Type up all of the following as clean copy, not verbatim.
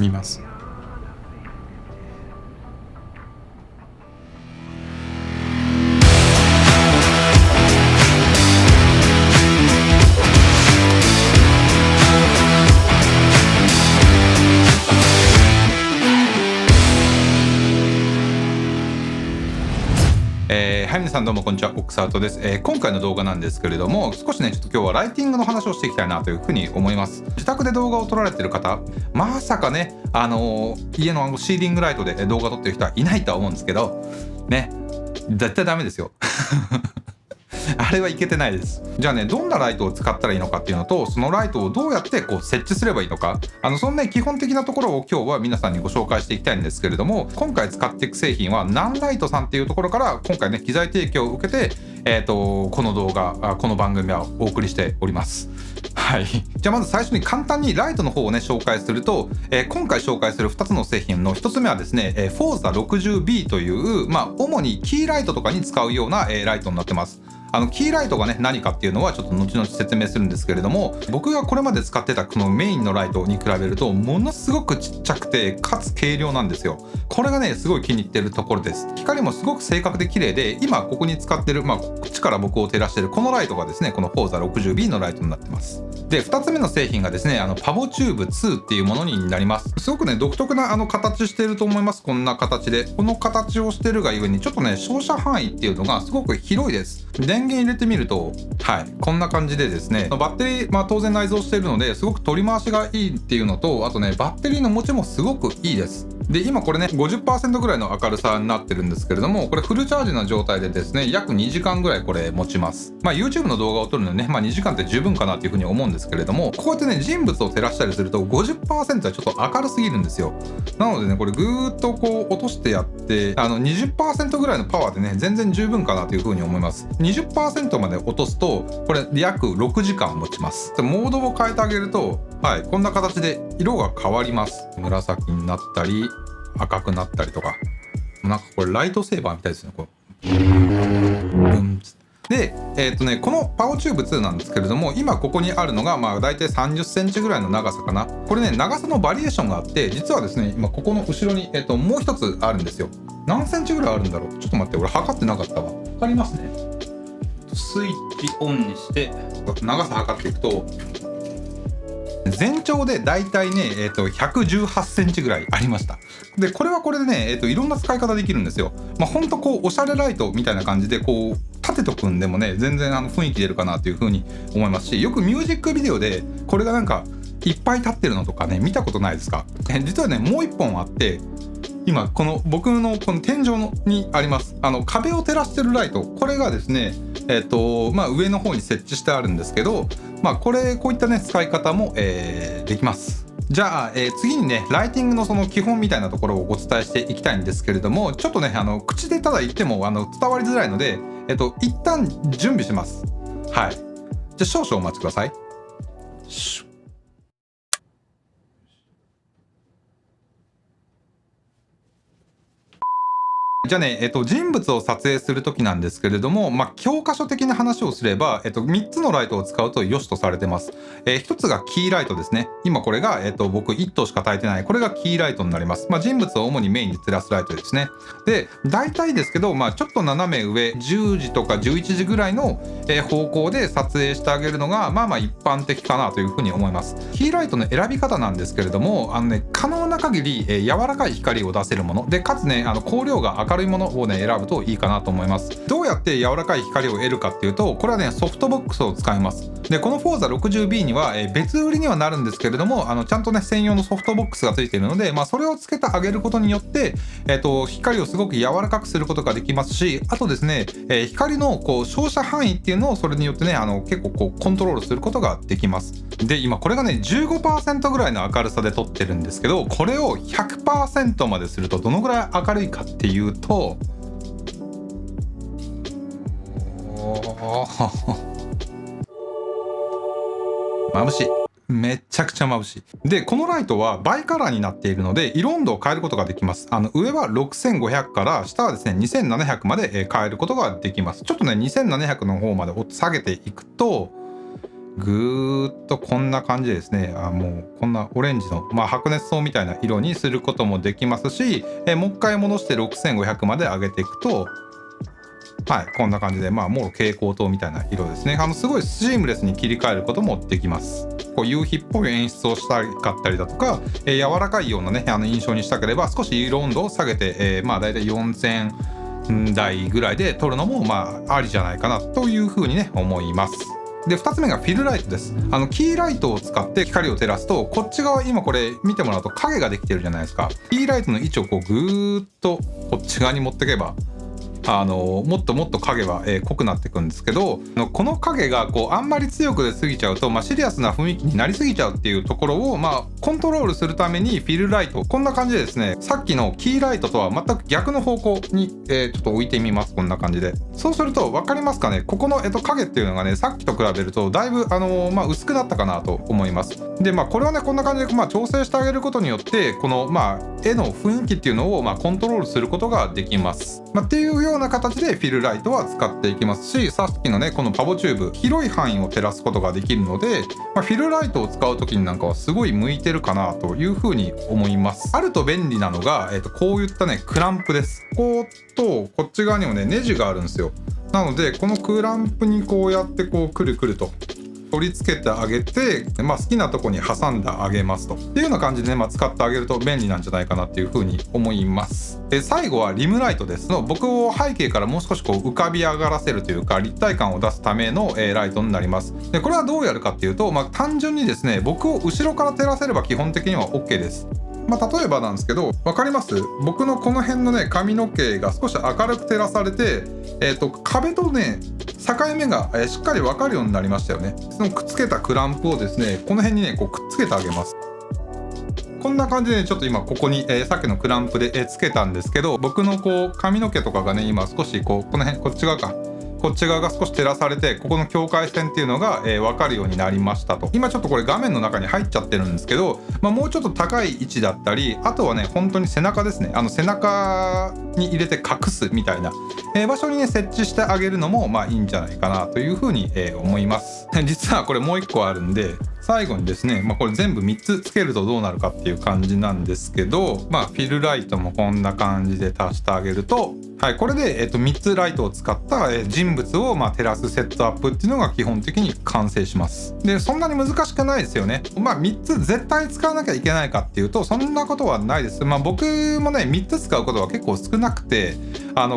見ます。はい、皆さんどうもこんにちは、オックスアウトです。今回の動画なんですけれども、少しねちょっと今日はライティングの話をしていきたいなというふうに思います。自宅で動画を撮られている方、まさかね家のシーリングライトで動画撮ってる人はいないとは思うんですけどね、絶対ダメですよあれはいけてないです。じゃあね、どんなライトを使ったらいいのかっていうのと、そのライトをどうやって設置すればいいのか、そんな基本的なところを今日は皆さんにご紹介していきたいんですけれども、今回使っていく製品はナンライトさんっていうところから今回ね機材提供を受けて、この動画この番組はお送りしております。はい、じゃあまず最初に簡単にライトの方をね紹介すると、今回紹介する2つの製品の1つ目はですね、Forza 60B という、主にキーライトとかに使うような、ライトになってます。キーライトがね何かっていうのはちょっと後々説明するんですけれども、僕がこれまで使ってたこのメインのライトに比べるとものすごくちっちゃくてかつ軽量なんですよ。これがねすごい気に入ってるところです。光もすごく正確で綺麗で、今ここに使ってるこっちから僕を照らしてるこのライトがですね、この Forza 60B のライトになってます。で2つ目の製品がですね、パボチューブ2っていうものになります。すごくね独特な形してると思います。こんな形で、この形をしてるがゆえにちょっとね照射範囲っていうのがすごく広いです。電源入れてみると、はい、こんな感じでですね、バッテリー、当然内蔵しているのですごく取り回しがいいっていうのと、あとねバッテリーの持ちもすごくいいです。で今これね 50% ぐらいの明るさになってるんですけれども、これフルチャージの状態でですね約2時間ぐらいこれ持ちます。YouTube の動画を撮るのにね、2時間って十分かなっていうふうに思うんですけれども、こうやってね人物を照らしたりすると 50% はちょっと明るすぎるんですよ。なのでねこれぐーっと落としてやって、20% ぐらいのパワーでね全然十分かなというふうに思います。20% まで落とすとこれ約6時間持ちます。でモードを変えてあげると、はい、こんな形で色が変わります。紫になったり赤くなったりとか、なんかこれライトセーバーみたいですね。こうでこのパオチューブ2なんですけれども、今ここにあるのが大体30センチぐらいの長さかな。これね長さのバリエーションがあって、実はですね今ここの後ろに、もう一つあるんですよ。何センチぐらいあるんだろう。ちょっと待って、俺測ってなかったわ。測りますね。スイッチオンにして長さ測っていくと、全長でだいたいね、118センチぐらいありました。でこれはこれでね、いろんな使い方できるんですよ。ほんとおしゃれライトみたいな感じで立てとくんでもね全然雰囲気出るかなという風に思いますし、よくミュージックビデオでこれがなんかいっぱい立ってるのとかね見たことないですか？実はねもう一本あって、今この僕のこの天井にあります。壁を照らしてるライト、これがですね上の方に設置してあるんですけど、こういったね使い方も、できます。じゃあ、次にねライティングのその基本みたいなところをお伝えしていきたいんですけれども、ちょっとね口でただ言っても伝わりづらいので、一旦準備します。はい、じゃあ少々お待ちください。じゃあね、人物を撮影するときなんですけれども、教科書的な話をすれば、3つのライトを使うと良しとされてます。1つがキーライトですね。今これが、僕1灯しか焚いてない。これがキーライトになります。人物を主にメインに照らすライトですね。で、大体ですけど、ちょっと斜め上、10時とか11時ぐらいの、方向で撮影してあげるのが、一般的かなというふうに思います。キーライトの選び方なんですけれども、可能な限り、柔らかい光を出せるもので、かつね、光量が明るいものをね選ぶといいかなと思います。どうやって柔らかい光を得るかっていうと、これはねソフトボックスを使います。でこの Forza 60B には、別売りにはなるんですけれども、ちゃんとね専用のソフトボックスがついているので、それをつけてあげることによって、光をすごく柔らかくすることができますし、あとですね、光の照射範囲っていうのをそれによってね結構コントロールすることができます。で今これがね 15% ぐらいの明るさで撮ってるんですけど、これを 100% までするとどのぐらい明るいかっていうと眩しい。めちゃくちゃ眩しい。でこのライトはバイカラーになっているので色温度を変えることができます。上は6500から下はですね2700まで変えることができます。ちょっとね2700の方まで下げていくとぐーっとこんな感じでですね、もうこんなオレンジの、白熱灯みたいな色にすることもできますし、もう一回戻して6500まで上げていくと、はい、こんな感じで、もろ蛍光灯みたいな色ですね。すごいシームレスに切り替えることもできます。こう夕日っぽい演出をしたかったりだとか、柔らかいようなね、印象にしたければ、少し色温度を下げて、だいたい4000台ぐらいで撮るのも、ありじゃないかなというふうにね、思います。で、2つ目がフィルライトです。キーライトを使って光を照らすと、こっち側、今これ見てもらうと影ができてるじゃないですか。キーライトの位置をこうぐーっとこっち側に持っていけば、もっともっと影は、濃くなっていくんですけど、この影がこうあんまり強く出過ぎちゃうと、シリアスな雰囲気になりすぎちゃうっていうところを、コントロールするためにフィルライト、こんな感じでですね、さっきのキーライトとは全く逆の方向に、ちょっと置いてみます。こんな感じで。そうすると分かりますかね、ここの、影っていうのがね、さっきと比べるとだいぶ、薄くなったかなと思います。で、これをね、こんな感じで、調整してあげることによって、この、絵の雰囲気っていうのを、コントロールすることができます。っていうような形でフィルライトは使っていきますし、さっきのね、このパボチューブ、広い範囲を照らすことができるので、フィルライトを使う時になんかはすごい向いてるかなというふうに思います。あると便利なのが、こういったね、クランプです。こことこっち側にもね、ネジがあるんですよ。なので、このクランプにこうやってこうくるくると取り付けてあげて、好きなとこに挟んであげますとっていうような感じでね、使ってあげると便利なんじゃないかなっていうふうに思います。最後はリムライトです。僕を背景からもう少しこう浮かび上がらせるというか立体感を出すための、ライトになります。でこれはどうやるかっていうと、単純にですね、僕を後ろから照らせれば基本的には OK です。例えばなんですけど、分かります？僕のこの辺のね、髪の毛が少し明るく照らされて、壁とね、境目がしっかり分かるようになりましたよね。そのくっつけたクランプをですね、この辺にね、こうくっつけてあげます。こんな感じで、ね、ちょっと今ここに、さっきのクランプで、つけたんですけど、僕のこう髪の毛とかがね、今少しこうこの辺、こっち側か。こっち側が少し照らされて、ここの境界線っていうのが、分かるようになりましたと。今ちょっとこれ画面の中に入っちゃってるんですけど、もうちょっと高い位置だったり、あとはね、本当に背中ですね。背中に入れて隠すみたいな、場所にね、設置してあげるのもいいんじゃないかなというふうに、思います。実はこれもう1個あるんで、最後にですね、これ全部3つつけるとどうなるかっていう感じなんですけど、フィルライトもこんな感じで足してあげると、はい、これで、3つライトを使った、人物を照らすセットアップっていうのが基本的に完成します。で、そんなに難しくないですよね。3つ絶対使わなきゃいけないかっていうと、そんなことはないです。僕もね、3つ使うことは結構少なくて、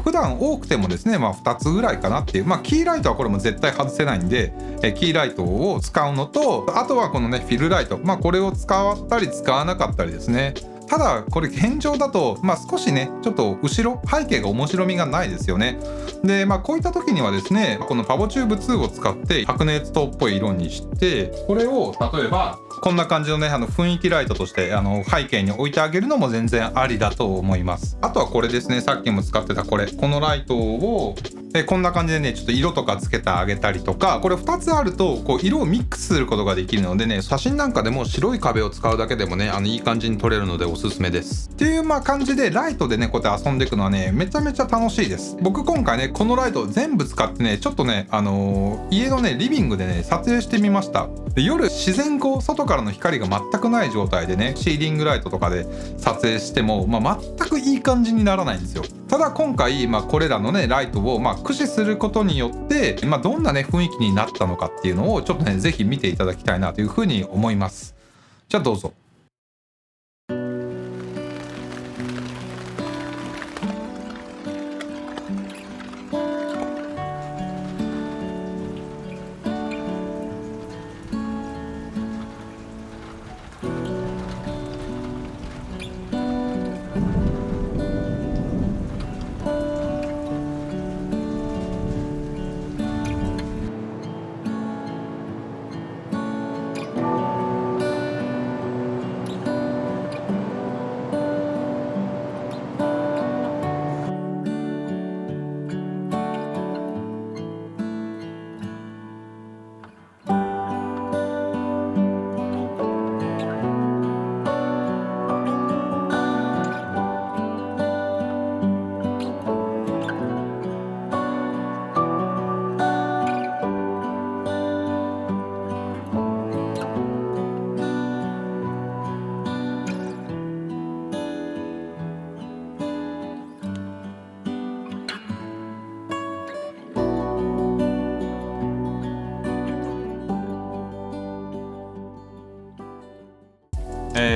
普段多くてもですね、2つぐらいかなっていう。キーライトはこれも絶対外せないんで、キーライトを使うのと、あとはこのね、フィルライト。これを使ったり使わなかったりですね。ただこれ現状だと、少しね、ちょっと後ろ背景が面白みがないですよね。で、こういった時にはですね、このパボチューブ2を使って白熱灯っぽい色にして、これを例えばこんな感じのね、雰囲気ライトとして背景に置いてあげるのも全然ありだと思います。あとはこれですね、さっきも使ってたこのライトをこんな感じでね、ちょっと色とかつけてあげたりとか、これ2つあるとこう色をミックスすることができるのでね、写真なんかでも白い壁を使うだけでもね、いい感じに撮れるのでおすすめです。っていう感じでライトでね、こうやって遊んでいくのはね、めちゃめちゃ楽しいです。僕今回ね、このライト全部使ってね、ちょっとね、家のねリビングでね撮影してみました。で、夜自然光、外からの光が全くない状態でね、シーリングライトとかで撮影しても、全くいい感じにならないんですよ。ただ今回、これらのねライトを駆使することによって、どんなね雰囲気になったのかっていうのをちょっとね、ぜひ見ていただきたいなというふうに思います。じゃあどうぞ。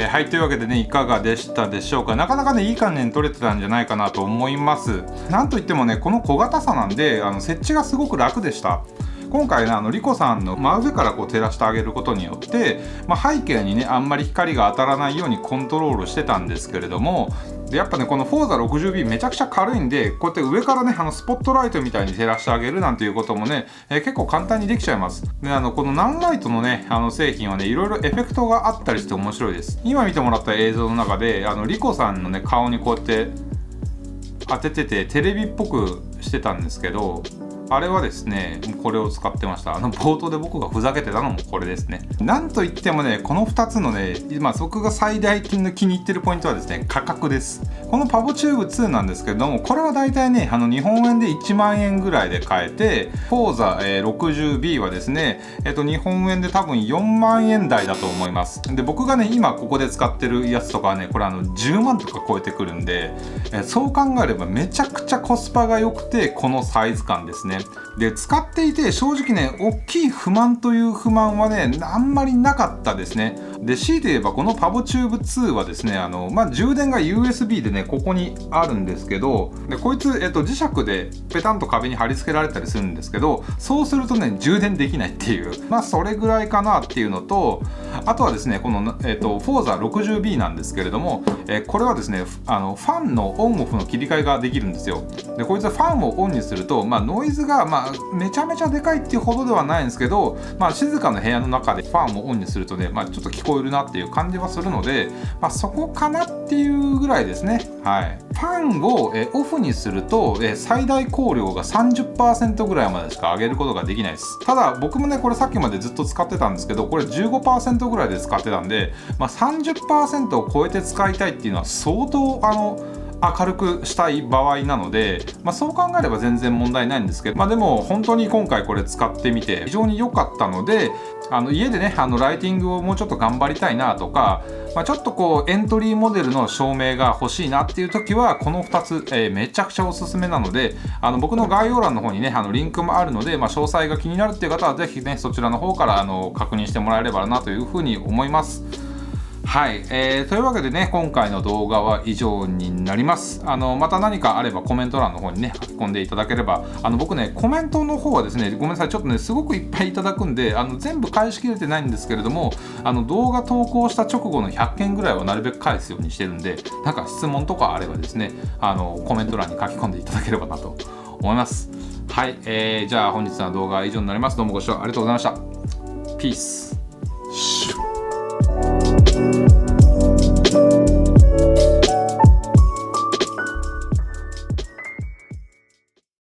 はい、というわけでね、いかがでしたでしょうか。なかなかね、いい感じに撮れてたんじゃないかなと思います。なんといってもね、この小型さなんで、設置がすごく楽でした。今回ね、リコさんの真上からこう照らしてあげることによって、背景にね、あんまり光が当たらないようにコントロールしてたんですけれども、でやっぱね、この Forza 60B めちゃくちゃ軽いんで、こうやって上からね、スポットライトみたいに照らしてあげるなんていうこともね、結構簡単にできちゃいます。で、このナンライトのね、製品はね、いろいろエフェクトがあったりして面白いです。今見てもらった映像の中で、リコさんのね、顔にこうやって当ててて、テレビっぽくしてたんですけど、あれはですね、これを使ってました。冒頭で僕がふざけてたのもこれですね。なんといってもね、この2つのね、今僕が最大気に入ってるポイントはですね、価格です。このパボチューブ2なんですけれども、これはだいたいね、日本円で1万円ぐらいで買えて、Forza60B はですね、日本円で多分4万円台だと思います。で、僕がね、今ここで使ってるやつとかはね、これ10万とか超えてくるんで、そう考えればめちゃくちゃコスパが良くて、このサイズ感ですね。で、使っていて正直ね、大きい不満という不満はね、あんまりなかったですね。で、強いて言えばこのパボチューブ2はですね、充電が USB でね、ここにあるんですけど、でこいつ、磁石でペタンと壁に貼り付けられたりするんですけど、そうするとね、充電できないっていう、それぐらいかなっていうのと、あとはですね、この、Forza 60B なんですけれども、これはですね、ファンのオンオフの切り替えができるんですよ。で、こいつはファンをオンにすると、ノイズが、めちゃめちゃでかいっていうほどではないんですけど、静かな部屋の中でファンをオンにするとね、ちょっと聞こえるなっていう感じはするので、そこかなっていうぐらいですね。はい。ファンをオフにすると最大光量が 30% ぐらいまでしか上げることができないです。ただ僕もね、これさっきまでずっと使ってたんですけど、これ 15% ぐらいで使ってたんで、30% を超えて使いたいっていうのは相当明るくしたい場合なので、そう考えれば全然問題ないんですけど、でも本当に今回これ使ってみて非常に良かったので、家でね、ライティングをもうちょっと頑張りたいなとか、ちょっとこうエントリーモデルの照明が欲しいなっていう時はこの2つ、めちゃくちゃおすすめなので、僕の概要欄の方にね、リンクもあるので、詳細が気になるっていう方はぜひね、そちらの方から確認してもらえればなというふうに思います。はい、というわけでね、今回の動画は以上になります。また何かあればコメント欄の方にね、書き込んでいただければ、僕ね、コメントの方はですね、ごめんなさい、ちょっとね、すごくいっぱいいただくんで、全部返しきれてないんですけれども、動画投稿した直後の100件ぐらいはなるべく返すようにしてるんで、なんか質問とかあればですね、コメント欄に書き込んでいただければなと思います。はい、じゃあ本日の動画は以上になります。どうもご視聴ありがとうございました。ピース。